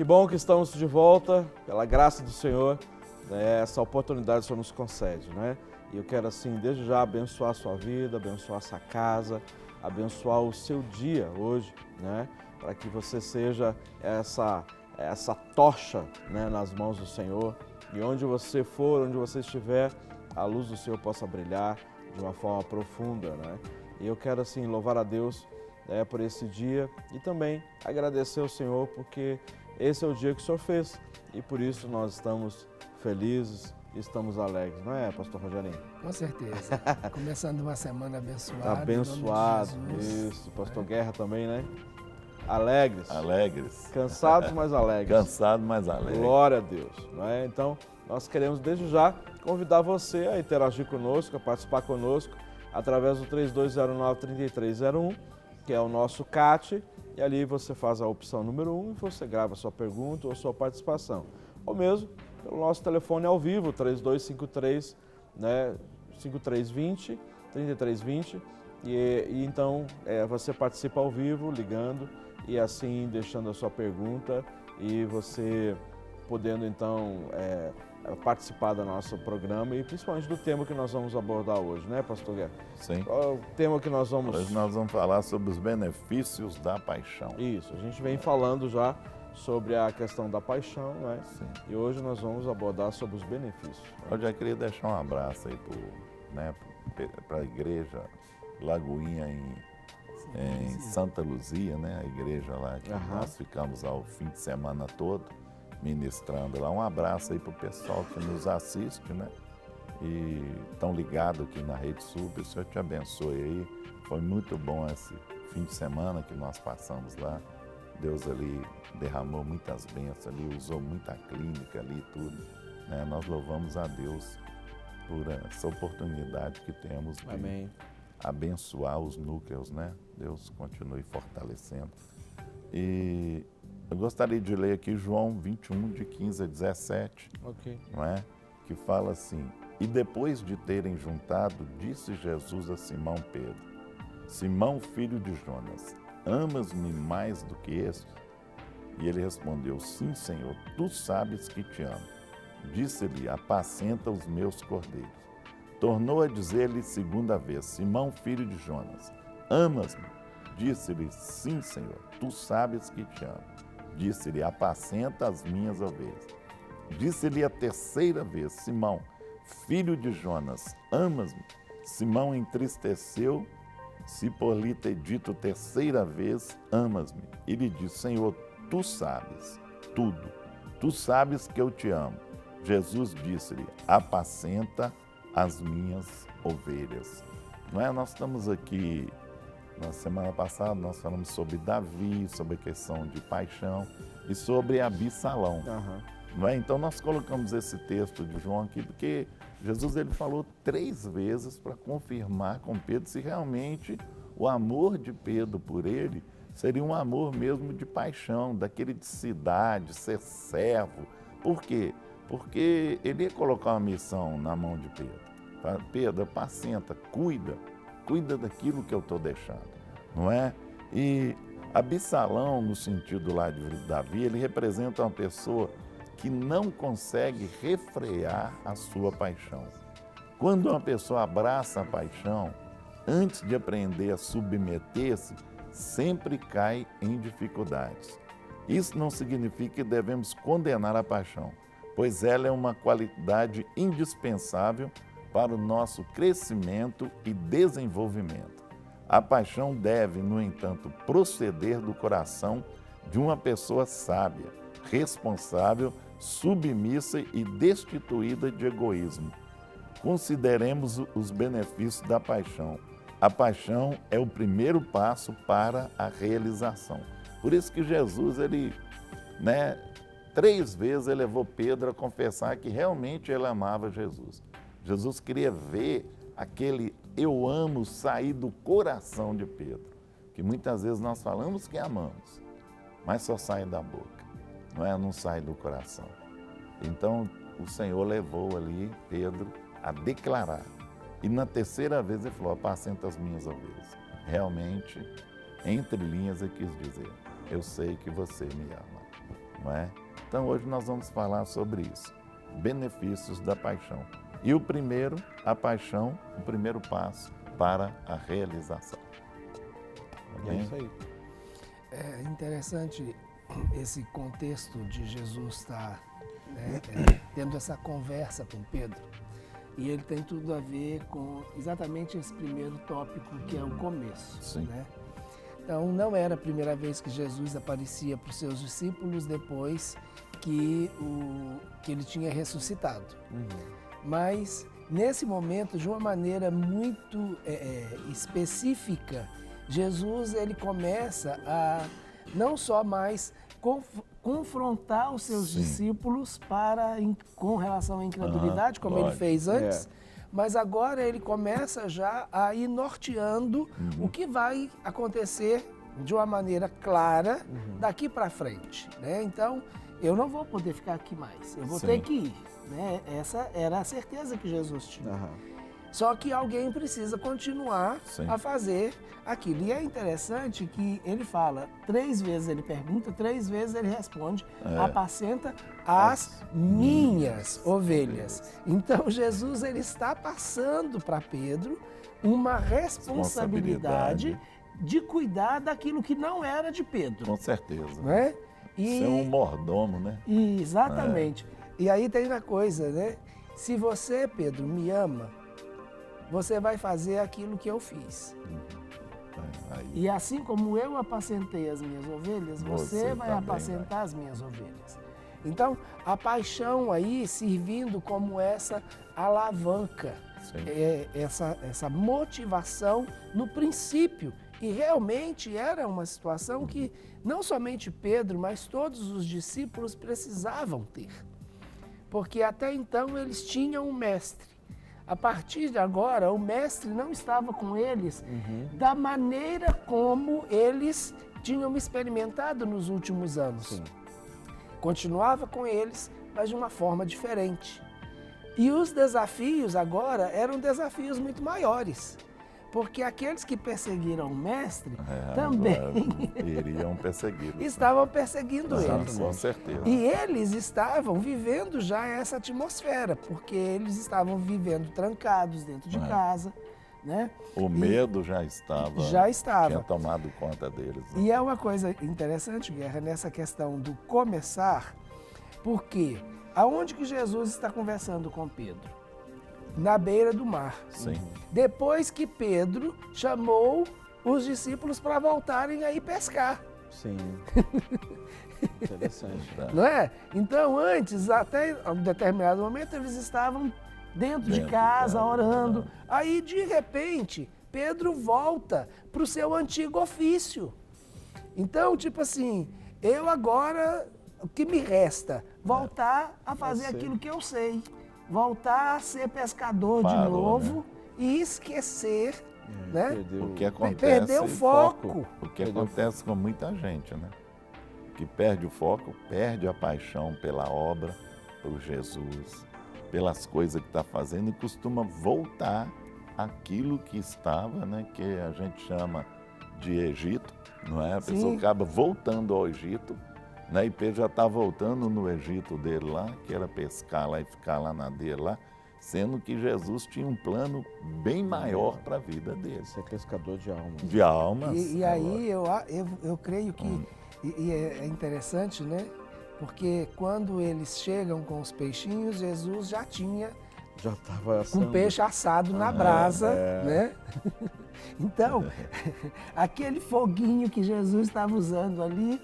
Que bom que estamos de volta, pela graça do Senhor, essa oportunidade o Senhor nos concede, né? E eu quero assim, desde já, abençoar a sua vida, abençoar a sua casa, abençoar o seu dia hoje, né? Para que você seja essa tocha, né, nas mãos do Senhor, e onde você for, onde você estiver, a luz do Senhor possa brilhar de uma forma profunda, né? E eu quero assim louvar a Deus por esse dia e também agradecer ao Senhor porque esse é o dia que o Senhor fez e por isso nós estamos felizes e estamos alegres, não é, pastor Rogerinho? Com certeza. Começando uma semana abençoada. Abençoado, em nome de Jesus. isso, pastor Guerra também, né? Alegres. Alegres. Cansados, mas alegres. Cansado, mas alegre. Glória a Deus, não é? Então, nós queremos desde já convidar você a interagir conosco, a participar conosco através do 3209-3301, que é o nosso CAT, e ali você faz a opção número 1 e você grava a sua pergunta ou sua participação. Ou mesmo pelo nosso telefone ao vivo, 3253, né, 5320, 3320, e então você participa ao vivo, ligando, e assim deixando a sua pergunta e você podendo então participar do nosso programa e principalmente do tema que nós vamos abordar hoje, né, pastor Guerra? Sim. Qual é o tema que nós vamos... Hoje nós vamos falar sobre os benefícios da paixão. Isso, a gente vem falando já sobre a questão da paixão, né? Sim. E hoje nós vamos abordar sobre os benefícios. Eu já queria deixar um abraço aí para a igreja Lagoinha em Santa Luzia, né? A igreja lá que nós ficamos ao fim de semana todo ministrando lá. Um abraço aí para o pessoal que nos assiste, né? E estão ligados aqui na Rede Sub. O Senhor te abençoe aí. Foi muito bom esse fim de semana que nós passamos lá. Deus ali derramou muitas bênçãos ali, usou muita clínica ali e tudo, né? Nós louvamos a Deus por essa oportunidade que temos de Amém. abençoar os núcleos, né? Deus continue fortalecendo. E eu gostaria de ler aqui João 21, de 15 a 17, não é? Que fala assim: E depois de terem juntado, disse Jesus a Simão Pedro: Simão, filho de Jonas, amas-me mais do que estes? E ele respondeu: Sim, Senhor, tu sabes que te amo. Disse-lhe: Apacenta os meus cordeiros. Tornou a dizer-lhe segunda vez: Simão, filho de Jonas, amas-me? Disse-lhe: Sim, Senhor, tu sabes que te amo. Disse-lhe: Apacenta as minhas ovelhas. Disse-lhe a terceira vez: Simão, filho de Jonas, amas-me? Simão entristeceu-se por lhe ter dito terceira vez: Amas-me? E lhe disse: Senhor, tu sabes tudo. Tu sabes que eu te amo. Jesus disse-lhe: Apacenta as minhas ovelhas. Não é? Nós estamos aqui, na semana passada, nós falamos sobre Davi, sobre a questão de paixão e sobre Absalão. Não é? Então nós colocamos esse texto de João aqui porque Jesus ele falou 3 vezes para confirmar com Pedro se realmente o amor de Pedro por ele seria um amor mesmo de paixão, daquele de cidade, ser servo. Por quê? Porque ele ia colocar uma missão na mão de Pedro. Pedro, apacenta, cuida daquilo que eu estou deixando, não é? E Absalão, no sentido lá de Davi, ele representa uma pessoa que não consegue refrear a sua paixão. Quando uma pessoa abraça a paixão, antes de aprender a submeter-se, sempre cai em dificuldades. Isso não significa que devemos condenar a paixão, pois ela é uma qualidade indispensável para o nosso crescimento e desenvolvimento. A paixão deve, no entanto, proceder do coração de uma pessoa sábia, responsável, submissa e destituída de egoísmo. Consideremos os benefícios da paixão. A paixão é o primeiro passo para a realização. Por isso que Jesus, ele, 3 vezes ele levou Pedro a confessar que realmente ele amava Jesus. Jesus queria ver aquele eu amo sair do coração de Pedro, que muitas vezes nós falamos que amamos, mas só sai da boca, não sai do coração. Então o Senhor levou ali Pedro a declarar, e na terceira vez ele falou: apacenta as minhas ovelhas. Realmente, entre linhas ele quis dizer: eu sei que você me ama. não é? Então hoje nós vamos falar sobre isso, benefícios da paixão. E o primeiro, a paixão, o primeiro passo para a realização. É isso aí. É interessante esse contexto de Jesus estar tendo essa conversa com Pedro. E ele tem tudo a ver com exatamente esse primeiro tópico, que é o começo. Sim. Né? Então, não era a primeira vez que Jesus aparecia para os seus discípulos depois que ele tinha ressuscitado. Mas, nesse momento, de uma maneira muito específica, Jesus ele começa a não só mais confrontar os seus discípulos com relação à incredulidade, como ele fez antes, mas agora ele começa já a ir norteando o que vai acontecer de uma maneira clara daqui para frente. Né? Então, eu não vou poder ficar aqui mais, eu vou ter que ir. Né? Essa era a certeza que Jesus tinha. Só que alguém precisa continuar a fazer aquilo. E é interessante que ele fala, 3 vezes ele pergunta, 3 vezes ele responde, apacenta as minhas ovelhas. Então Jesus ele está passando para Pedro uma responsabilidade de cuidar daquilo que não era de Pedro. Com certeza. Né? Ser um mordomo, né? Exatamente. E aí tem uma coisa, né? Se você, Pedro, me ama, você vai fazer aquilo que eu fiz. E assim como eu apacentei as minhas ovelhas, você vai apacentar as minhas ovelhas. Então, a paixão aí servindo como essa alavanca, essa motivação no princípio. E realmente era uma situação que não somente Pedro, mas todos os discípulos precisavam ter. Porque até então eles tinham um mestre. A partir de agora, o mestre não estava com eles da maneira como eles tinham experimentado nos últimos anos. Continuava com eles, mas de uma forma diferente. E os desafios agora eram desafios muito maiores. Porque aqueles que perseguiram o mestre também iriam persegui-lo. Estavam perseguindo eles. Com certeza. E eles estavam vivendo já essa atmosfera, porque eles estavam vivendo trancados dentro de casa. Né? O medo já estava. Tinha tomado conta deles. Né? E é uma coisa interessante, Guerra, nessa questão do começar, porque aonde que Jesus está conversando com Pedro? Na beira do mar. Sim. Depois que Pedro chamou os discípulos para voltarem a ir pescar. Sim. Interessante. Não é? Então, antes, até um determinado momento, eles estavam dentro de casa, orando. Aí, de repente, Pedro volta para o seu antigo ofício. Então, tipo assim, eu agora, o que me resta? Voltar a fazer aquilo que eu sei. Voltar a ser pescador de novo, né? E esquecer, né? O que acontece, perder o foco. O que acontece com muita gente, né? Que perde o foco, perde a paixão pela obra, por Jesus, pelas coisas que está fazendo e costuma voltar àquilo que estava, né? Que a gente chama de Egito, não é? A pessoa acaba voltando ao Egito. Né? E Pedro já está voltando no Egito dele lá, que era pescar lá e ficar lá na dele lá, sendo que Jesus tinha um plano bem maior para a vida dele. Ser pescador de almas. De almas. E aí eu creio que e é interessante, né? Porque quando eles chegam com os peixinhos, Jesus já tinha um peixe assado na brasa, né? Então, aquele foguinho que Jesus estava usando ali,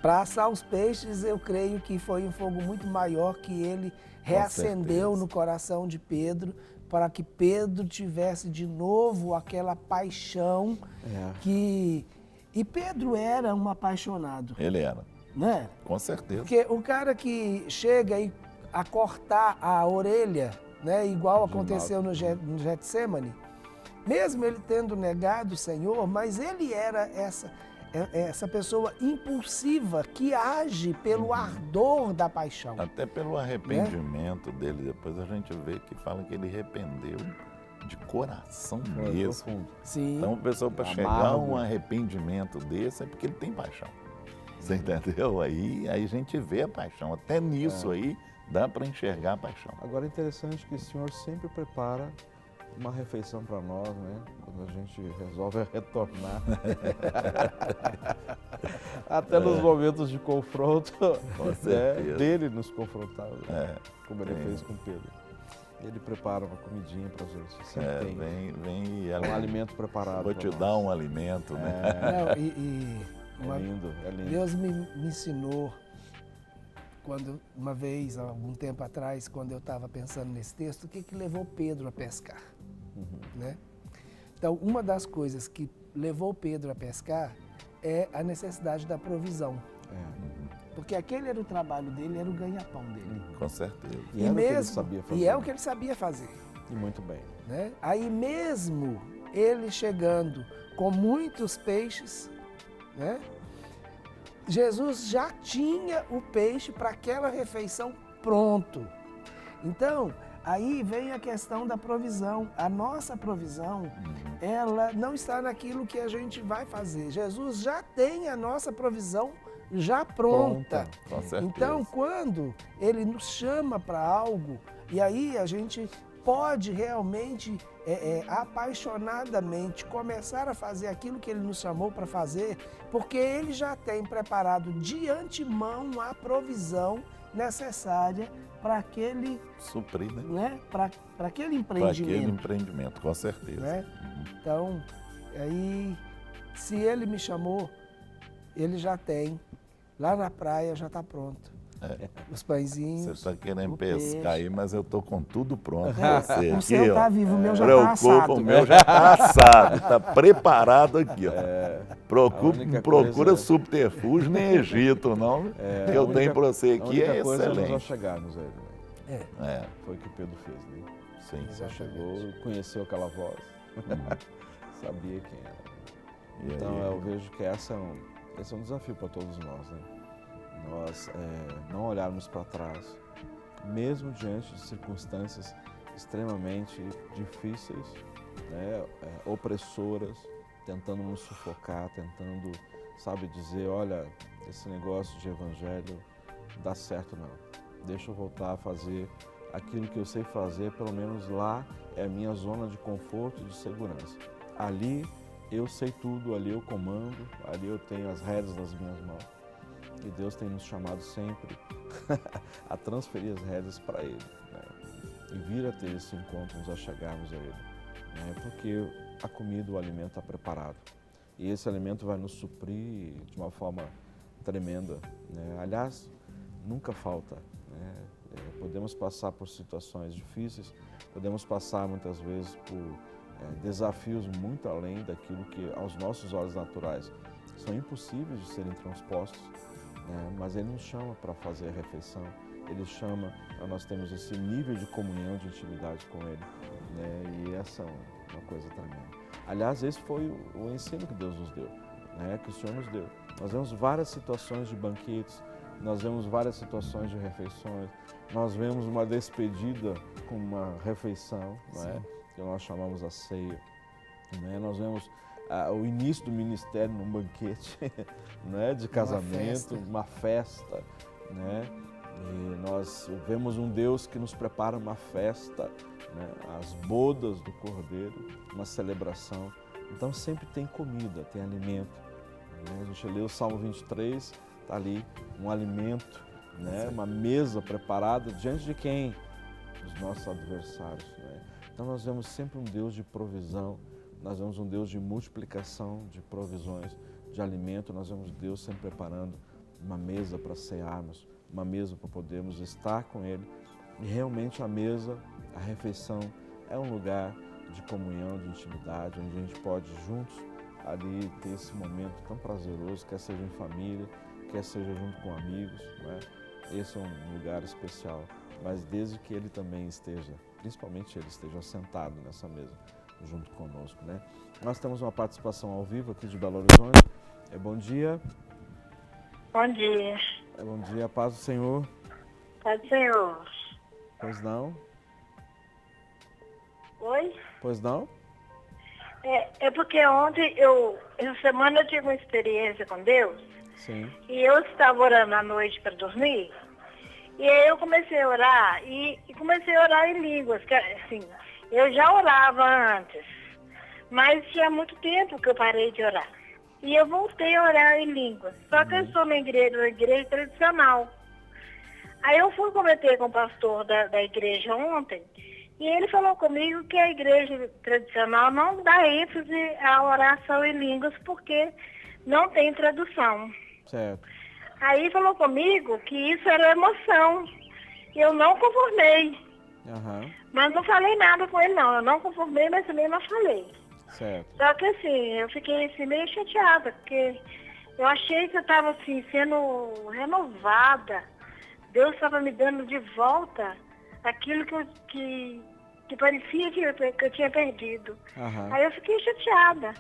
para assar os peixes, eu creio que foi um fogo muito maior que ele reacendeu no coração de Pedro, para que Pedro tivesse de novo aquela paixão que... E Pedro era um apaixonado. Ele era. Né? Com certeza. Porque o cara que chega a cortar a orelha, né, igual aconteceu no Getsemane, mesmo ele tendo negado o Senhor, mas ele era essa pessoa impulsiva que age pelo ardor da paixão. Até pelo arrependimento dele. Depois a gente vê que fala que ele arrependeu de coração mesmo. Sim. Então, a pessoa para chegar a um arrependimento desse é porque ele tem paixão. Você entendeu? Aí a gente vê a paixão. Até nisso aí dá para enxergar a paixão. Agora é interessante que o Senhor sempre prepara uma refeição para nós, né? Quando a gente resolve retornar. Até nos momentos de confronto, dele nos confrontar, como ele fez com Pedro. Ele prepara uma comidinha pra gente. Sempre tem. Vem um alimento preparado. Vou te dar um alimento, né? Não, é lindo, é lindo. Deus me ensinou, uma vez, há algum tempo atrás, quando eu estava pensando nesse texto, o que levou Pedro a pescar. Né? Então, uma das coisas que levou Pedro a pescar é a necessidade da provisão. Porque aquele era o trabalho dele, era o ganha-pão dele. Com certeza. E era o que ele sabia fazer. E é o que ele sabia fazer. E muito bem. Né? Aí mesmo ele chegando com muitos peixes, né? Jesus já tinha o peixe para aquela refeição pronto. Então, aí vem a questão da provisão. A nossa provisão, ela não está naquilo que a gente vai fazer. Jesus já tem a nossa provisão já pronta. Com certeza. Então, quando ele nos chama para algo, e aí a gente pode realmente, apaixonadamente, começar a fazer aquilo que ele nos chamou para fazer, porque ele já tem preparado de antemão a provisão necessária para aquele... Suprir, né? Para aquele empreendimento. Para aquele empreendimento, com certeza. Né? Então, aí, se ele me chamou, ele já tem. Lá na praia já está pronto. Os pãezinhos. Você está querendo pescar aí, mas eu estou com tudo pronto. O seu está vivo, o meu já está assado. O meu já está assado, está preparado aqui. Ó. Procura subterfúgio no Egito, não. Que eu tenho para você aqui é excelente. Nós chegarmos a ele, né? Foi o que Pedro fez, né? Sim. Só chegou, conheceu aquela voz, sabia quem era. Então eu vejo que esse é um desafio para todos nós, né? Nós não olharmos para trás, mesmo diante de circunstâncias extremamente difíceis, né? Opressoras, tentando nos sufocar, tentando, dizer, olha, esse negócio de evangelho não dá certo não. Deixa eu voltar a fazer aquilo que eu sei fazer, pelo menos lá é a minha zona de conforto e de segurança. Ali eu sei tudo, ali eu comando, ali eu tenho as rédeas nas minhas mãos. E Deus tem nos chamado sempre a transferir as rédeas para Ele, né? E vir a ter esse encontro, nos achegarmos a Ele, né? Porque a comida, o alimento está preparado. E esse alimento vai nos suprir de uma forma tremenda, né? Aliás, nunca falta, né? Podemos passar por situações difíceis, podemos passar muitas vezes por desafios muito além daquilo que aos nossos olhos naturais são impossíveis de serem transpostos, né? Mas Ele nos chama para fazer a refeição, Ele chama para nós termos esse nível de comunhão, de intimidade com Ele, né? E essa é uma coisa tremenda. Aliás, esse foi o ensino que Deus nos deu, né? Que o Senhor nos deu. Nós vemos várias situações de banquetes, nós vemos várias situações de refeições, nós vemos uma despedida com uma refeição, né? Que nós chamamos a ceia, né? Nós vemos o início do ministério num banquete, né? De casamento, uma festa, né? E nós vemos um Deus que nos prepara uma festa, né? As bodas do Cordeiro, uma celebração. Então sempre tem comida, tem alimento, né? A gente lê o Salmo 23, está ali um alimento, né? Uma mesa preparada diante de quem? Dos nossos adversários, né? Então nós vemos sempre um Deus de provisão, nós vemos um Deus de multiplicação de provisões, de alimento, nós vemos Deus sempre preparando uma mesa para cearmos, uma mesa para podermos estar com Ele. E realmente a mesa, a refeição, é um lugar de comunhão, de intimidade, onde a gente pode juntos ali ter esse momento tão prazeroso, quer seja em família, quer seja junto com amigos, né? Esse é um lugar especial, mas desde que Ele também esteja, principalmente Ele esteja sentado nessa mesa junto conosco, né? Nós temos uma participação ao vivo aqui de Belo Horizonte. Bom dia. Bom dia. Bom dia, paz do Senhor. Paz do Senhor. Pois não? Oi? Pois não? É porque ontem, essa semana eu tive uma experiência com Deus. Sim. E eu estava orando à noite para dormir. E aí eu comecei a orar e comecei a orar em línguas. Que, assim, eu já orava antes, mas tinha muito tempo que eu parei de orar. E eu voltei a orar em línguas. Só que eu estou na igreja tradicional. Aí eu fui comentar com o pastor da igreja ontem, e ele falou comigo que a igreja tradicional não dá ênfase à oração em línguas porque não tem tradução. Certo. Aí falou comigo que isso era emoção. Eu não conformei. Aham. Mas não falei nada com ele, não. Eu não conformei, mas também não falei. Certo. Só que assim, eu fiquei assim, meio chateada, porque eu achei que eu estava assim, sendo renovada. Deus estava me dando de volta aquilo que parecia que eu tinha perdido. Aham. Aí eu fiquei chateada.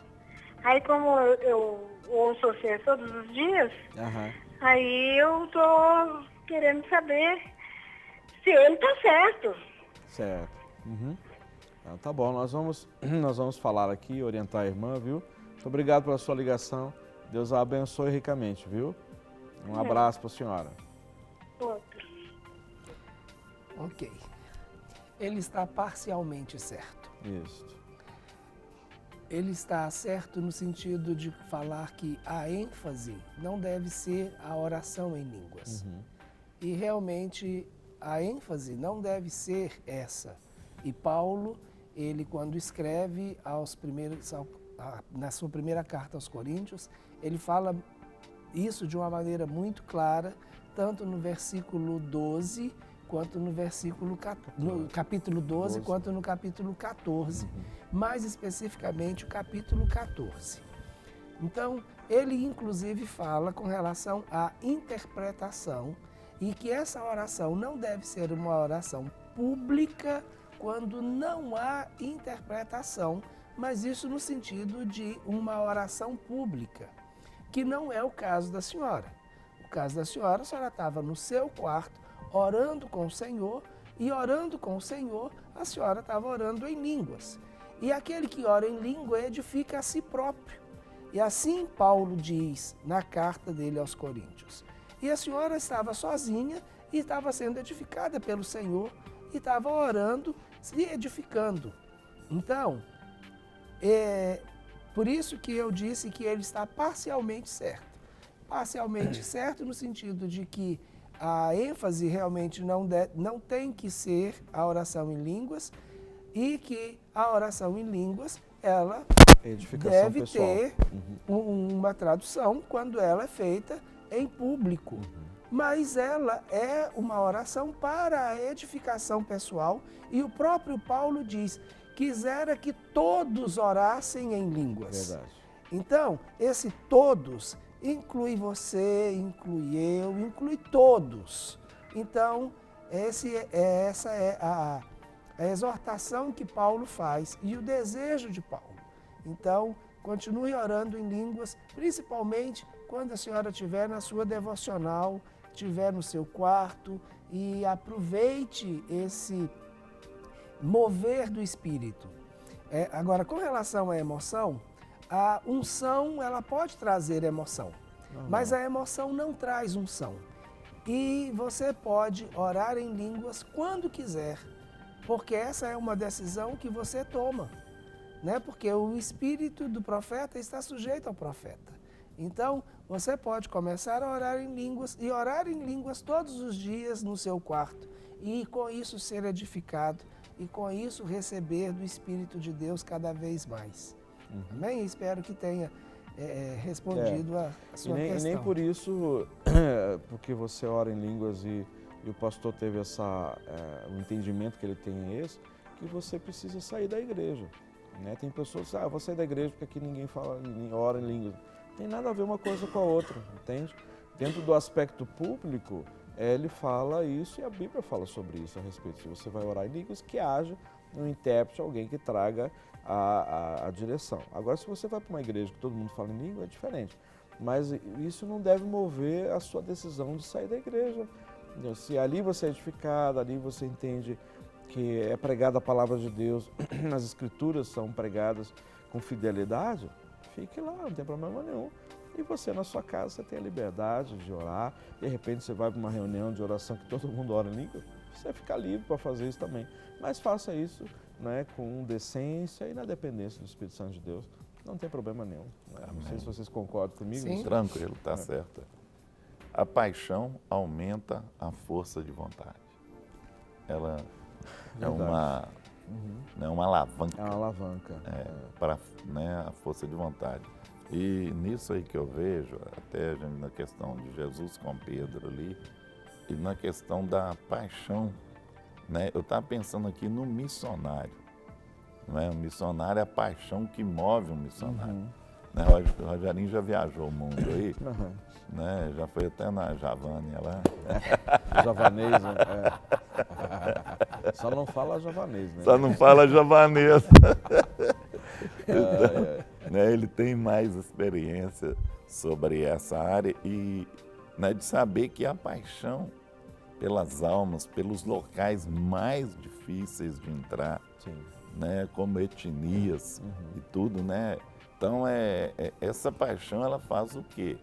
Aí como eu ouço você todos os dias, Aham. aí eu tô querendo saber se ele tá certo. Certo. Uhum. Então, tá bom, nós vamos falar aqui, orientar a irmã, viu? Muito obrigado pela sua ligação. Deus a abençoe ricamente, viu? Um abraço para a senhora. Outro. Ok. Ele está parcialmente certo. Isso. Ele está certo no sentido de falar que a ênfase não deve ser a oração em línguas. Uhum. E realmente a ênfase não deve ser essa. E Paulo, ele quando escreve na sua primeira carta aos Coríntios, ele fala isso de uma maneira muito clara, tanto no versículo 12, quanto no capítulo 12, quanto no capítulo 14, mais especificamente o capítulo 14. Então, ele inclusive fala com relação à interpretação e que essa oração não deve ser uma oração pública quando não há interpretação, mas isso no sentido de uma oração pública, que não é o caso da senhora. O caso da senhora, a senhora estava no seu quarto, orando com o Senhor, e orando com o Senhor, a senhora estava orando em línguas. E aquele que ora em língua edifica a si próprio. E assim Paulo diz na carta dele aos Coríntios. E a senhora estava sozinha e estava sendo edificada pelo Senhor e estava orando, se edificando. Então, por isso que eu disse que ele está parcialmente certo. Parcialmente certo no sentido de que a ênfase realmente não tem que ser a oração em línguas e que a oração em línguas, ela deve pessoal. ter uma tradução quando ela é feita em público. Mas ela é uma oração para a edificação pessoal e o próprio Paulo diz, quisera que todos orassem em línguas. Verdade. Então, esse todos inclui você, inclui eu, inclui todos. Então, essa é a exortação que Paulo faz e o desejo de Paulo. Então, continue orando em línguas, principalmente quando a senhora estiver na sua devocional, estiver no seu quarto, e aproveite esse mover do Espírito. Agora, com relação à emoção, a unção ela pode trazer emoção, mas a emoção não traz unção. E você pode orar em línguas quando quiser, porque essa é uma decisão que você toma, né? Porque o espírito do profeta está sujeito ao profeta. Então, você pode começar a orar em línguas e orar em línguas todos os dias no seu quarto e com isso ser edificado e com isso receber do Espírito de Deus cada vez mais. Amém? Espero que tenha respondido a sua questão. E nem por isso, porque você ora em línguas e o pastor teve o entendimento que ele tem é esse, que você precisa sair da igreja. Né? Tem pessoas que dizem, eu vou sair da igreja porque aqui ninguém ora em línguas. Tem nada a ver uma coisa com a outra, entende? Dentro do aspecto público, ele fala isso e a Bíblia fala sobre isso a respeito. Se você vai orar em línguas, que haja um intérprete, alguém que traga a direção. Agora, se você vai para uma igreja que todo mundo fala em língua, é diferente. Mas isso não deve mover a sua decisão de sair da igreja. Se ali você é edificado, ali você entende que é pregada a palavra de Deus, as escrituras são pregadas com fidelidade, fique lá, não tem problema nenhum. E você, na sua casa, você tem a liberdade de orar. De repente, você vai para uma reunião de oração que todo mundo ora em língua, você fica livre para fazer isso também. Mas faça isso, né, com decência e na dependência do Espírito Santo de Deus. Não tem problema nenhum. Né? Não sei se vocês concordam comigo. Sim. Tranquilo, está certo. A paixão aumenta a força de vontade. Ela é uma alavanca. É uma alavanca. Para, né, a força de vontade. E nisso aí que eu vejo, até na questão de Jesus com Pedro ali, e na questão da paixão, né? Eu estava pensando aqui no missionário. Né? O missionário é a paixão que move um missionário. Né? O Rogerinho já viajou o mundo aí, né? Já foi até na Javânia lá. Javanês, né? Só não fala javanês, né? Só não fala javanês. Né? Ele tem mais experiência sobre essa área e, né, de saber que a paixão pelas almas, pelos locais mais difíceis de entrar, Sim. né, como etnias e tudo, né? Então, essa paixão, ela faz o quê?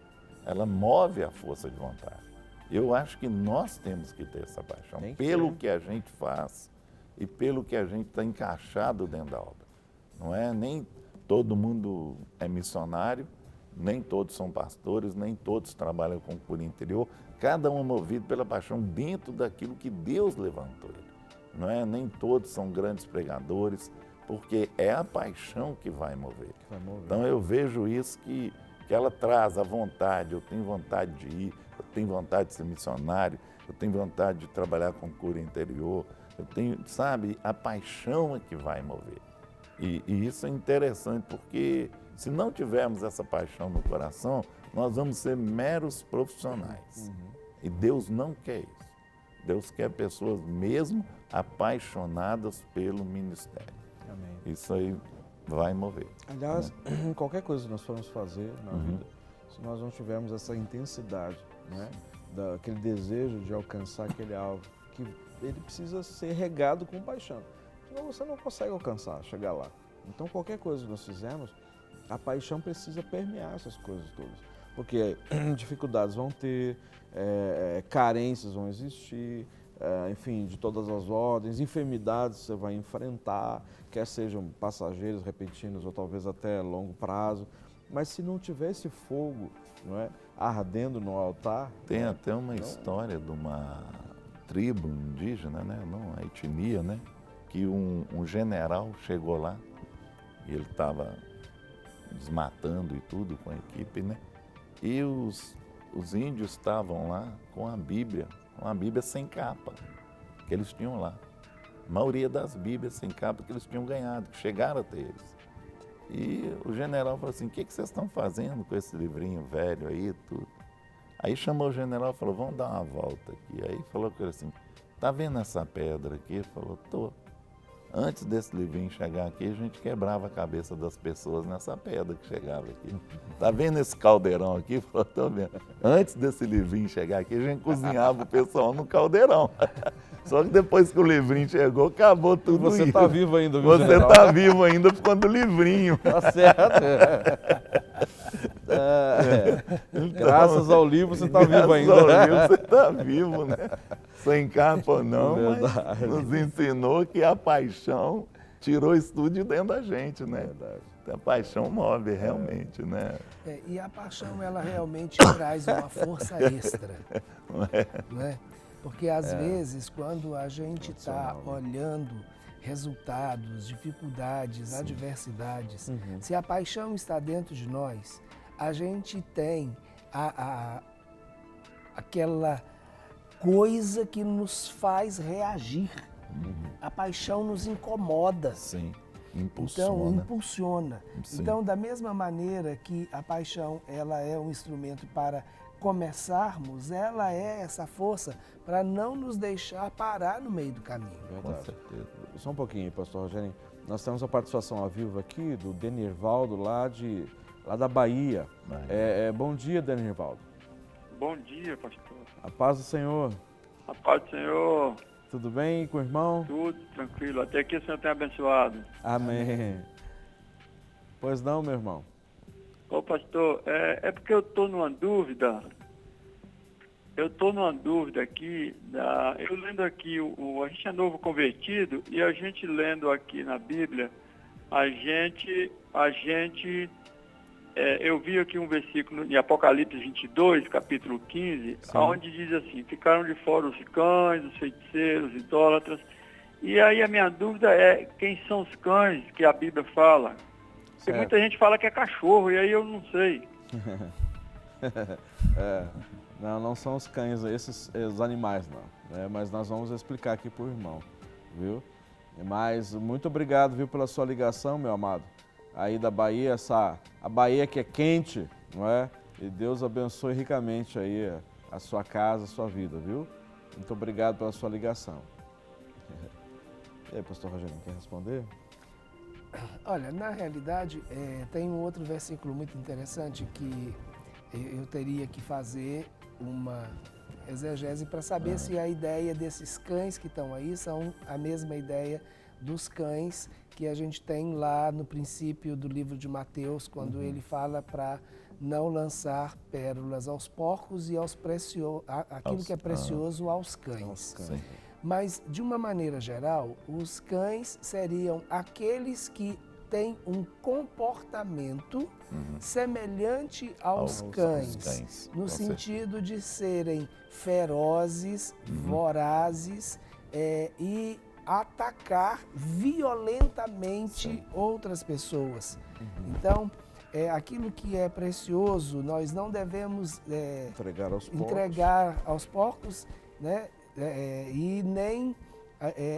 Ela move a força de vontade. Eu acho que nós temos que ter essa paixão pelo que a gente faz e pelo que a gente está encaixado dentro da obra. Não é? Nem todo mundo é missionário, nem todos são pastores, nem todos trabalham com cura interior. Cada um é movido pela paixão dentro daquilo que Deus levantou ele. Não é? Nem todos são grandes pregadores, porque é a paixão que vai mover. Então eu vejo isso que ela traz a vontade, eu tenho vontade de ir, eu tenho vontade de ser missionário, eu tenho vontade de trabalhar com cura interior, eu tenho, sabe, a paixão é que vai mover. E isso é interessante porque se não tivermos essa paixão no coração, nós vamos ser meros profissionais. E Deus não quer isso. Deus quer pessoas mesmo apaixonadas pelo ministério. Amém. Isso aí vai mover. Aliás, qualquer coisa que nós formos fazer na vida, se nós não tivermos essa intensidade, né, daquele desejo de alcançar aquele alvo, que ele precisa ser regado com paixão. Senão você não consegue alcançar, chegar lá. Então, qualquer coisa que nós fizermos, a paixão precisa permear essas coisas todas. Porque dificuldades vão ter, carências vão existir, enfim, de todas as ordens, enfermidades você vai enfrentar, quer sejam passageiras, repentinas ou talvez até longo prazo. Mas se não tiver esse fogo, não é, ardendo no altar... Tem até uma história de uma tribo indígena, né, não, a etnia, né, que um general chegou lá e ele estava desmatando e tudo com a equipe, né? E os índios estavam lá com a Bíblia sem capa, que eles tinham lá. A maioria das Bíblias sem capa que eles tinham ganhado, que chegaram até eles. E o general falou assim, o que vocês estão fazendo com esse livrinho velho aí, tudo? Aí chamou o general e falou, vamos dar uma volta aqui. Aí falou com ele assim, tá vendo essa pedra aqui? Ele falou, tô. Antes desse livrinho chegar aqui, a gente quebrava a cabeça das pessoas nessa pedra que chegava aqui. Tá vendo esse caldeirão aqui? Ele falou, tô vendo. Antes desse livrinho chegar aqui, a gente cozinhava o pessoal no caldeirão. Só que depois que o livrinho chegou, acabou tudo isso. Você está vivo ainda, viu, Você está vivo ainda por conta do livrinho. Tá certo. Graças ao livro você está vivo ainda. Graças ao livro você está vivo, né? Sem capa ou não, mas nos ensinou que a paixão tirou isso tudo de dentro da gente, né? Verdade. A paixão move realmente, né? E a paixão, ela realmente traz uma força extra. Não é? Porque às vezes, quando a gente está olhando resultados, dificuldades, adversidades, se a paixão está dentro de nós, a gente tem aquela coisa que nos faz reagir. A paixão nos incomoda. Sim, impulsiona. Então, impulsiona. Sim. Então, da mesma maneira que a paixão ela é um instrumento para começarmos, ela é essa força para não nos deixar parar no meio do caminho. Com certeza. Só um pouquinho, pastor Rogério. Nós temos a participação ao vivo aqui do Denirvaldo, lá da Bahia. Bom dia, Denirvaldo. Bom dia, pastor. A paz do Senhor. A paz do Senhor. Tudo bem com o irmão? Tudo tranquilo. Até aqui o Senhor tem abençoado. Amém. Pois não, meu irmão. Ô pastor, é porque eu estou numa dúvida. Eu estou numa dúvida aqui, eu lendo aqui, a gente é novo convertido, e a gente lendo aqui na Bíblia, eu vi aqui um versículo em Apocalipse 22, capítulo 15, onde diz assim, ficaram de fora os cães, os feiticeiros, idólatras, e aí a minha dúvida é, quem são os cães que a Bíblia fala? Porque muita gente fala que é cachorro, e aí eu não sei. Não são os cães, esses os animais não, né? Mas nós vamos explicar aqui para o irmão, viu? Mas muito obrigado, viu, pela sua ligação, meu amado. Aí da Bahia, a Bahia que é quente, não é? E Deus abençoe ricamente aí a sua casa, a sua vida, viu? Muito obrigado pela sua ligação. E aí, pastor Rogério, quer responder? Olha, na realidade, tem um outro versículo muito interessante que eu teria que fazer uma exegese para saber se a ideia desses cães que estão aí são a mesma ideia dos cães que a gente tem lá no princípio do livro de Mateus, quando ele fala para não lançar pérolas aos porcos e aquilo que é precioso aos cães. Mas, de uma maneira geral, os cães seriam aqueles que têm um comportamento semelhante aos cães, no sentido de serem ferozes, vorazes e atacar violentamente outras pessoas. Então, aquilo que é precioso, nós não devemos entregar aos porcos, né? E nem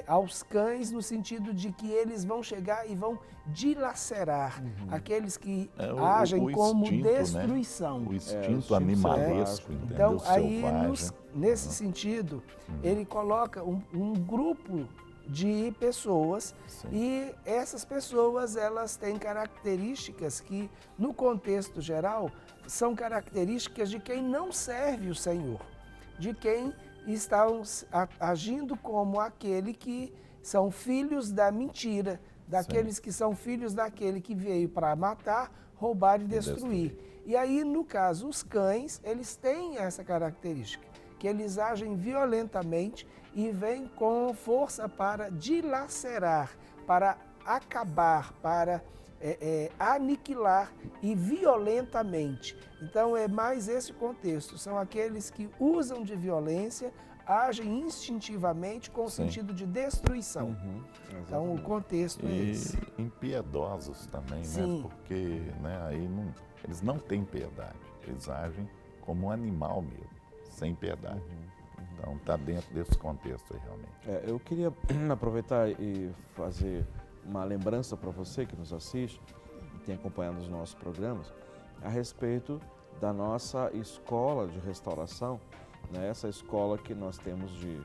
aos cães, no sentido de que eles vão chegar e vão dilacerar aqueles que agem como destruição. Né? O instinto animalesco, então, aí, nesse sentido, ele coloca um grupo de pessoas e essas pessoas, elas têm características que, no contexto geral, são características de quem não serve o Senhor, de quem estão agindo como aquele que são filhos da mentira, daqueles que são filhos daquele que veio para matar, roubar e destruir. E aí, no caso, os cães, eles têm essa característica, que eles agem violentamente e vêm com força para dilacerar, para acabar, para aniquilar e violentamente. Então é mais esse contexto, são aqueles que usam de violência, agem instintivamente com o sentido de destruição. Então o contexto é esse. E impiedosos também, né? Porque aí eles não têm piedade, eles agem como um animal mesmo, sem piedade. Então está dentro desse contexto aí realmente. Eu queria aproveitar e fazer uma lembrança para você que nos assiste e tem acompanhado os nossos programas a respeito da nossa escola de restauração, né? Essa escola que nós temos de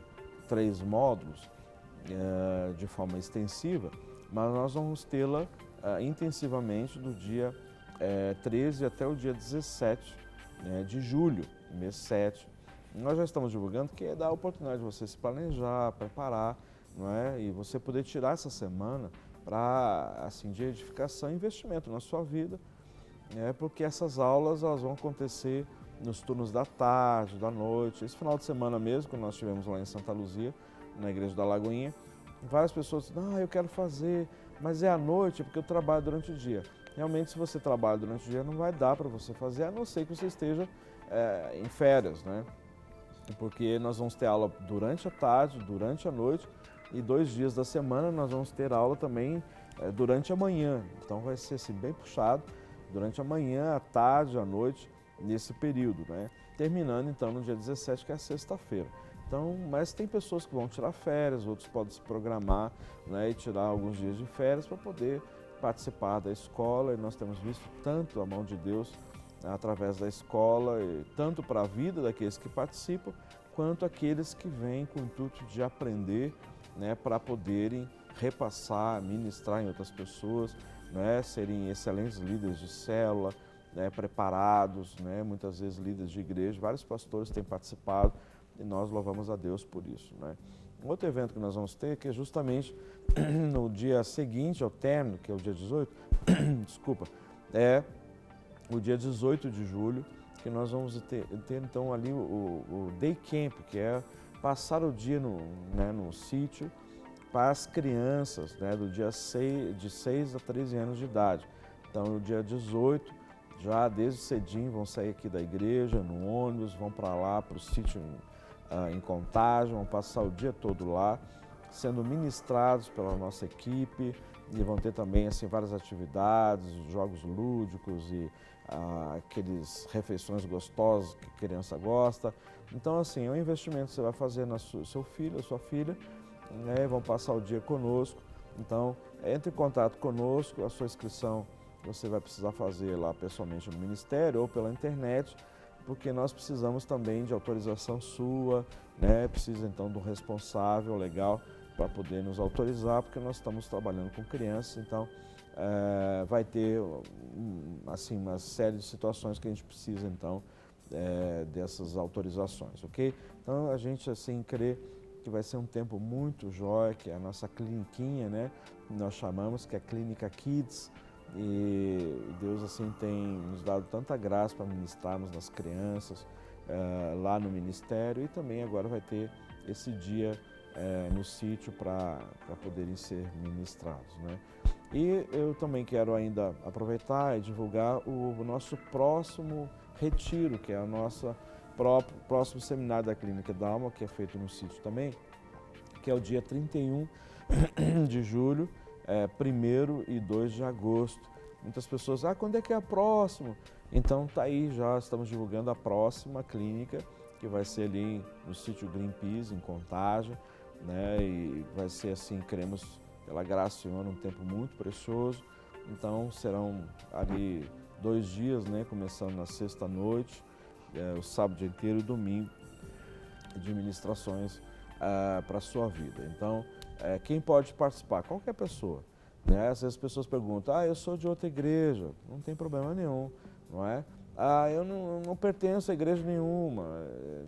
3 módulos de forma extensiva, mas nós vamos tê-la intensivamente do dia 13 até o dia 17 de julho, mês 7. Nós já estamos divulgando que dá a oportunidade de você se planejar, preparar, não é? E você poder tirar essa semana para, assim, de edificação e investimento na sua vida, porque essas aulas elas vão acontecer nos turnos da tarde, da noite. Esse final de semana mesmo, quando nós estivemos lá em Santa Luzia, na Igreja da Lagoinha, várias pessoas dizem, eu quero fazer, mas é à noite, porque eu trabalho durante o dia. Realmente, se você trabalha durante o dia, não vai dar para você fazer, a não ser que você esteja em férias, né? Porque nós vamos ter aula durante a tarde, durante a noite, e 2 dias da semana nós vamos ter aula também durante a manhã. Então vai ser assim, bem puxado, durante a manhã, à tarde, à noite, nesse período, né? Terminando então no dia 17, que é a sexta-feira. Então, mas tem pessoas que vão tirar férias, outros podem se programar, né, e tirar alguns dias de férias para poder participar da escola. E nós temos visto tanto a mão de Deus através da escola, e tanto para a vida daqueles que participam, quanto aqueles que vêm com o intuito de aprender, né, para poderem repassar, ministrar em outras pessoas, né, serem excelentes líderes de célula, né, preparados, né, muitas vezes líderes de igreja. Vários pastores têm participado e nós louvamos a Deus por isso, né. Outro evento que nós vamos ter, que é justamente no dia seguinte ao término, que é o dia 18, desculpa, é o dia 18 de julho, que nós vamos ter então ali o Day Camp, que é passar o dia no sítio para as crianças, né, do dia de 6 a 13 anos de idade. Então, no dia 18, já desde cedinho, vão sair aqui da igreja, no ônibus, vão para lá, para o sítio em Contagem, vão passar o dia todo lá, sendo ministrados pela nossa equipe, e vão ter também assim, várias atividades, jogos lúdicos e aqueles refeições gostosas que a criança gosta. Então, assim, é um investimento que você vai fazer na seu filho, sua filha, né, vão passar o dia conosco. Então, entre em contato conosco, a sua inscrição você vai precisar fazer lá pessoalmente no ministério ou pela internet, porque nós precisamos também de autorização sua, né? Precisa então de um responsável legal para poder nos autorizar, porque nós estamos trabalhando com crianças, então vai ter assim, uma série de situações que a gente precisa então dessas autorizações, ok? Então a gente assim crê que vai ser um tempo muito jóia, que é a nossa cliniquinha, né? Nós chamamos que é a Clínica Kids, e Deus assim tem nos dado tanta graça para ministrarmos nas crianças lá no ministério, e também agora vai ter esse dia no sítio para poderem ser ministrados, né? E eu também quero ainda aproveitar e divulgar o nosso próximo retiro, que é o nosso próximo seminário da Clínica Dalma, que é feito no sítio também, que é o dia 31 de julho, 1º e 2 de agosto. Muitas pessoas, quando é que é a próxima? Então tá aí, já estamos divulgando a próxima clínica, que vai ser ali no sítio Greenpeace, em Contagem, né? E vai ser assim, queremos, pela graça do Senhor, um tempo muito precioso. Então serão ali 2 dias, né? Começando na sexta-noite, o sábado inteiro e domingo, de ministrações para a sua vida. Então, quem pode participar? Qualquer pessoa, né? Às vezes as pessoas perguntam, eu sou de outra igreja, não tem problema nenhum, não é? Eu não pertenço a igreja nenhuma,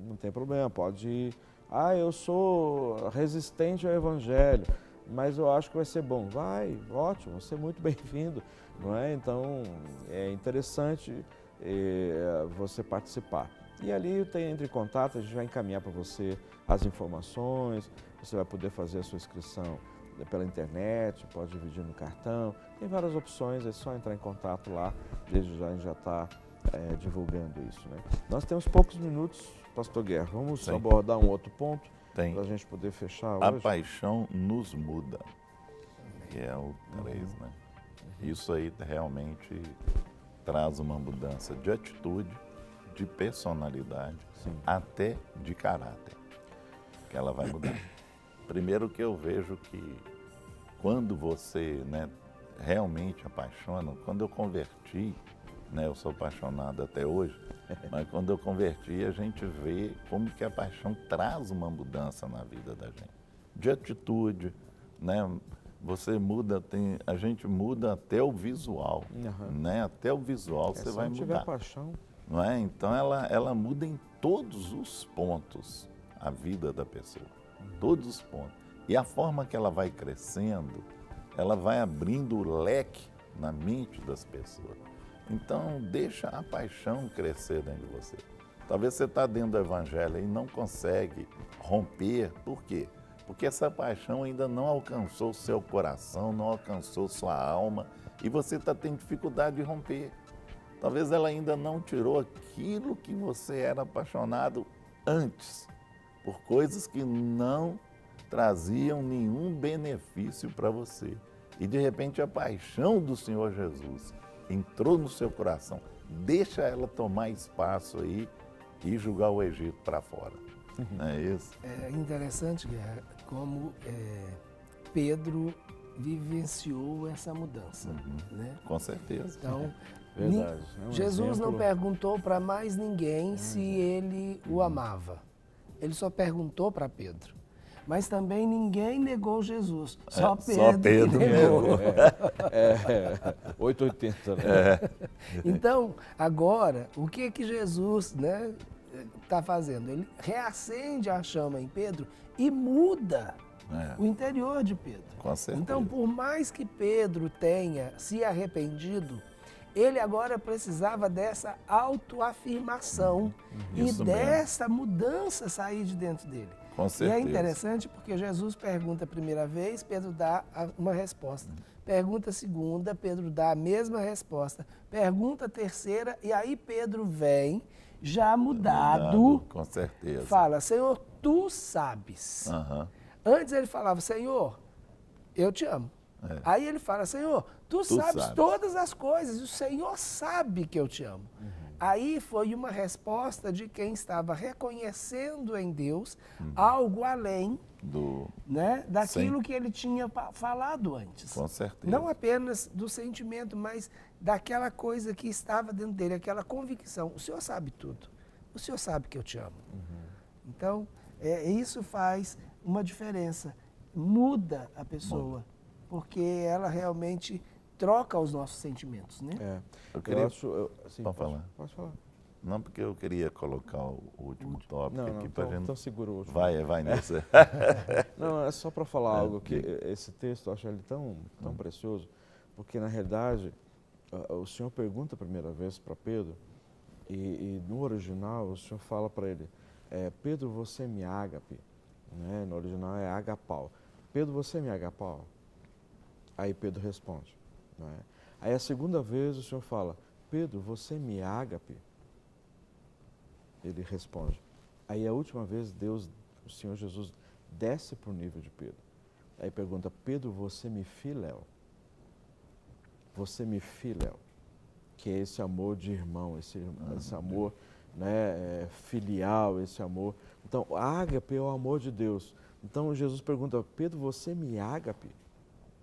não tem problema, pode ir. Eu sou resistente ao evangelho, mas eu acho que vai ser bom. Vai, ótimo, você é muito bem-vindo, não é? Então, é interessante você participar. E ali entre em contato, a gente vai encaminhar para você as informações, você vai poder fazer a sua inscrição pela internet, pode dividir no cartão, tem várias opções, é só entrar em contato lá, desde já a gente já está divulgando isso, né? Nós temos poucos minutos, Pastor Guerra, vamos abordar um outro ponto para a gente poder fechar hoje? A paixão nos muda, que é o 3, né? Isso aí realmente traz uma mudança de atitude, de personalidade, até de caráter, que ela vai mudar. Primeiro que eu vejo que quando você, né, realmente apaixona, quando eu converti, né, eu sou apaixonado até hoje, mas quando eu converti a gente vê como que a paixão traz uma mudança na vida da gente, de atitude, né? Você muda, a gente muda até o visual, né? Até o visual você vai mudar. Se tiver paixão, não é? Então ela muda em todos os pontos a vida da pessoa, todos os pontos. E a forma que ela vai crescendo, ela vai abrindo o leque na mente das pessoas. Então deixa a paixão crescer dentro de você. Talvez você está dentro do evangelho e não consegue romper, por quê? Porque essa paixão ainda não alcançou seu coração, não alcançou sua alma e você está tendo dificuldade de romper. Talvez ela ainda não tirou aquilo que você era apaixonado antes, por coisas que não traziam nenhum benefício para você. E de repente a paixão do Senhor Jesus entrou no seu coração. Deixa ela tomar espaço aí e jogar o Egito para fora. Não é isso? É interessante, Guerra, como Pedro vivenciou essa mudança. Né? Com certeza. Então, verdade. Jesus não perguntou para mais ninguém se ele o amava. Ele só perguntou para Pedro. Mas também ninguém negou Jesus. Só Pedro negou. 880, né? Então, agora, o que Jesus, né, está fazendo? Ele reacende a chama em Pedro e muda o interior de Pedro. Com certeza. Então, por mais que Pedro tenha se arrependido, Ele agora precisava dessa autoafirmação e Isso dessa mudança sair de dentro dele. Com E certeza. é interessante porque Jesus pergunta a primeira vez, Pedro dá uma resposta. Pergunta a segunda, Pedro dá a mesma resposta. Pergunta a terceira, e aí Pedro vem, já mudado, Com certeza. fala, Senhor, tu sabes. Aham. Antes ele falava, Senhor, eu te amo. É. Aí ele fala, Senhor, tu sabes sabes. todas as coisas, e o Senhor sabe que eu te amo. Aí foi uma resposta de quem estava reconhecendo em Deus algo além, né, daquilo Sim. que ele tinha falado antes. Com certeza. Não apenas do sentimento, mas daquela coisa que estava dentro dele, aquela convicção. O Senhor sabe tudo. O Senhor sabe que eu te amo. Então, isso faz uma diferença. Muda a pessoa, porque ela realmente troca os nossos sentimentos, né? Eu queria... Sim, Pode falar. Pode falar. Não, porque eu queria colocar o último tópico Não, aqui pra gente... então segura o último. Vai nisso. Não, é só para falar algo que esse texto eu acho ele tão precioso, porque na realidade o Senhor pergunta a primeira vez para Pedro e no original o Senhor fala para ele, Pedro, você me ágape, né? No original é agapau. Pedro, você me agapau? Aí Pedro responde, né? Aí a segunda vez o Senhor fala, Pedro, você me ágape? Ele responde. Aí a última vez o Senhor Jesus desce para o nível de Pedro. Aí pergunta, Pedro, você me filéu? Você me filéu? Que é esse amor de irmão, esse amor, né, filial, esse amor. Então, ágape é o amor de Deus. Então Jesus pergunta, Pedro, você me ágape?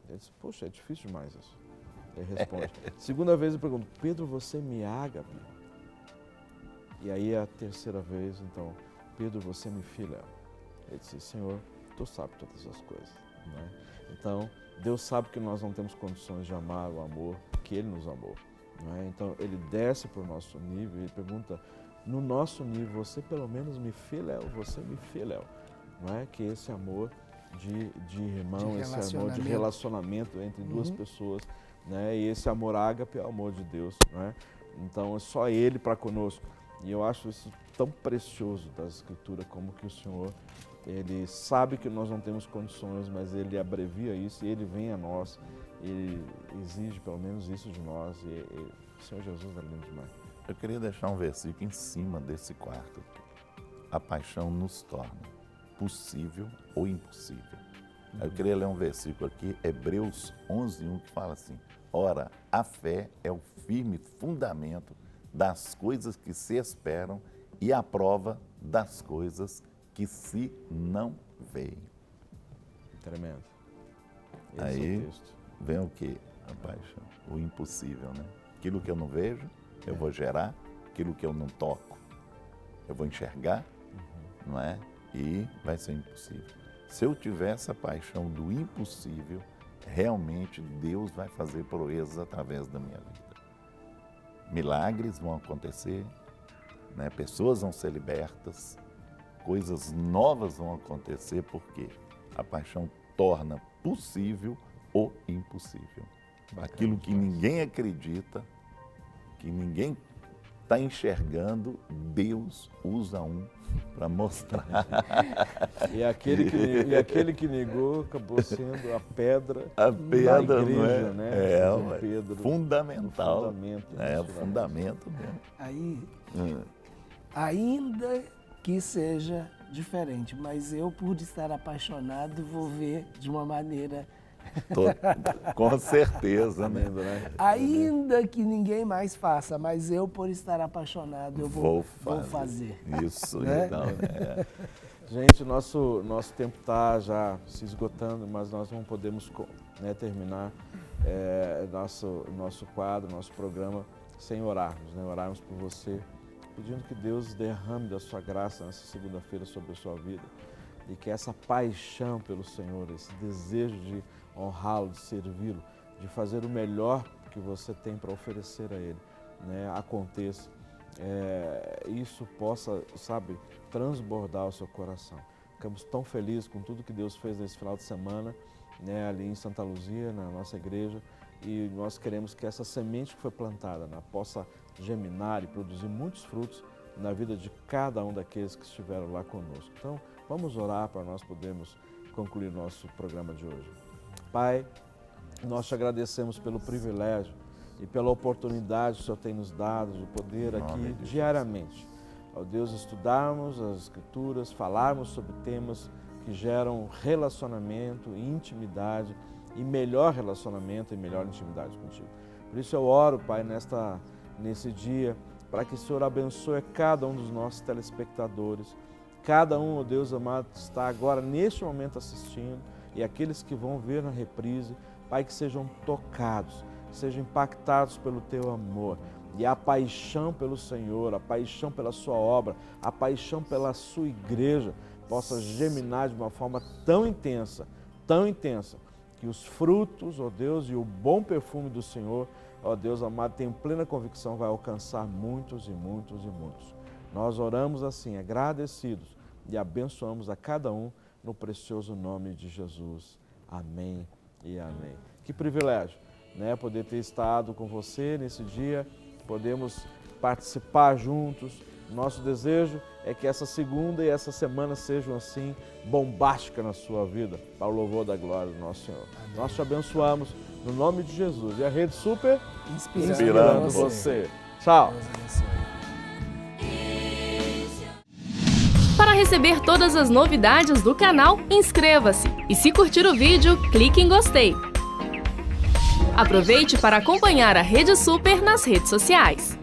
Ele diz, poxa, é difícil demais isso. Ele responde. Segunda vez ele pergunta, Pedro, você me ágape? E aí a terceira vez, então, Pedro, você me filéu? Ele disse, Senhor, tu sabes todas as coisas. Né? Então, Deus sabe que nós não temos condições de amar o amor que Ele nos amou. Né? Então, Ele desce para o nosso nível e pergunta, no nosso nível, você pelo menos me filéu, você me filéu. Não é? Que esse amor de irmão, esse amor de relacionamento entre duas pessoas, né? E esse amor ágape é o amor de Deus. Né? Então, é só Ele para conosco. E eu acho isso tão precioso da Escritura, como que o Senhor, Ele sabe que nós não temos condições, mas Ele abrevia isso e Ele vem a nós, Ele exige pelo menos isso de nós. E o Senhor Jesus é lindo demais. Eu queria deixar um versículo em cima desse quarto aqui. A paixão nos torna possível ou impossível. Eu queria ler um versículo aqui, Hebreus 11:1, que fala assim, ora, a fé é o firme fundamento das coisas que se esperam e a prova das coisas que se não veem. Tremendo. Esse Aí é o texto. vem o que? A paixão, o impossível, né? Aquilo que eu não vejo, eu vou gerar. Aquilo que eu não toco, eu vou enxergar, não é? E vai ser impossível. Se eu tiver essa paixão do impossível, realmente Deus vai fazer proezas através da minha vida. Milagres vão acontecer, né? Pessoas vão ser libertas, coisas novas vão acontecer, porque a paixão torna possível o impossível. Aquilo que ninguém acredita, que ninguém está enxergando, Deus usa para mostrar. E aquele que negou acabou sendo a pedra da pedra, igreja, não é? né? Pedro, fundamental. o fundamento. É o fundamento mesmo. Aí, ainda que seja diferente, mas eu, por estar apaixonado, vou ver de uma maneira... Com certeza, né? Ainda que ninguém mais faça, mas eu, por estar apaixonado, eu vou fazer. Isso, né? Então, né? Gente, nosso tempo está já se esgotando, mas nós não podemos, né, terminar nosso quadro, nosso programa, sem orarmos, né? Orarmos por você, pedindo que Deus derrame da sua graça nessa segunda-feira sobre a sua vida e que essa paixão pelo Senhor, esse desejo de honrá-lo, de servi-lo, de fazer o melhor que você tem para oferecer a Ele, né, aconteça. Isso possa, sabe, transbordar o seu coração. Ficamos tão felizes com tudo que Deus fez nesse final de semana, né, ali em Santa Luzia, na nossa igreja, e nós queremos que essa semente que foi plantada possa germinar e produzir muitos frutos na vida de cada um daqueles que estiveram lá conosco. Então, vamos orar para nós podermos concluir nosso programa de hoje. Pai, nós te agradecemos pelo privilégio e pela oportunidade que o Senhor tem nos dado de poder aqui diariamente, ó Deus, estudarmos as Escrituras, falarmos sobre temas que geram relacionamento, intimidade e melhor relacionamento e melhor intimidade contigo. Por isso eu oro, Pai, nesse dia, para que o Senhor abençoe cada um dos nossos telespectadores, cada um, ó Deus amado, que está agora neste momento assistindo e aqueles que vão ver na reprise, Pai, que sejam tocados, que sejam impactados pelo Teu amor e a paixão pelo Senhor, a paixão pela Sua obra, a paixão pela Sua igreja possa germinar de uma forma tão intensa, que os frutos, ó Deus, e o bom perfume do Senhor, ó Deus amado, tenho plena convicção, vai alcançar muitos e muitos e muitos. Nós oramos assim, agradecidos, e abençoamos a cada um no precioso nome de Jesus. Amém e amém. Que privilégio, né, poder ter estado com você nesse dia, podemos participar juntos. Nosso desejo é que essa segunda e essa semana sejam assim bombásticas na sua vida, para o louvor da glória do nosso Senhor. Amém. Nós te abençoamos no nome de Jesus. E a Rede Super inspirando você. Tchau. Para receber todas as novidades do canal, inscreva-se e se curtir o vídeo, clique em gostei. Aproveite para acompanhar a Rede Super nas redes sociais.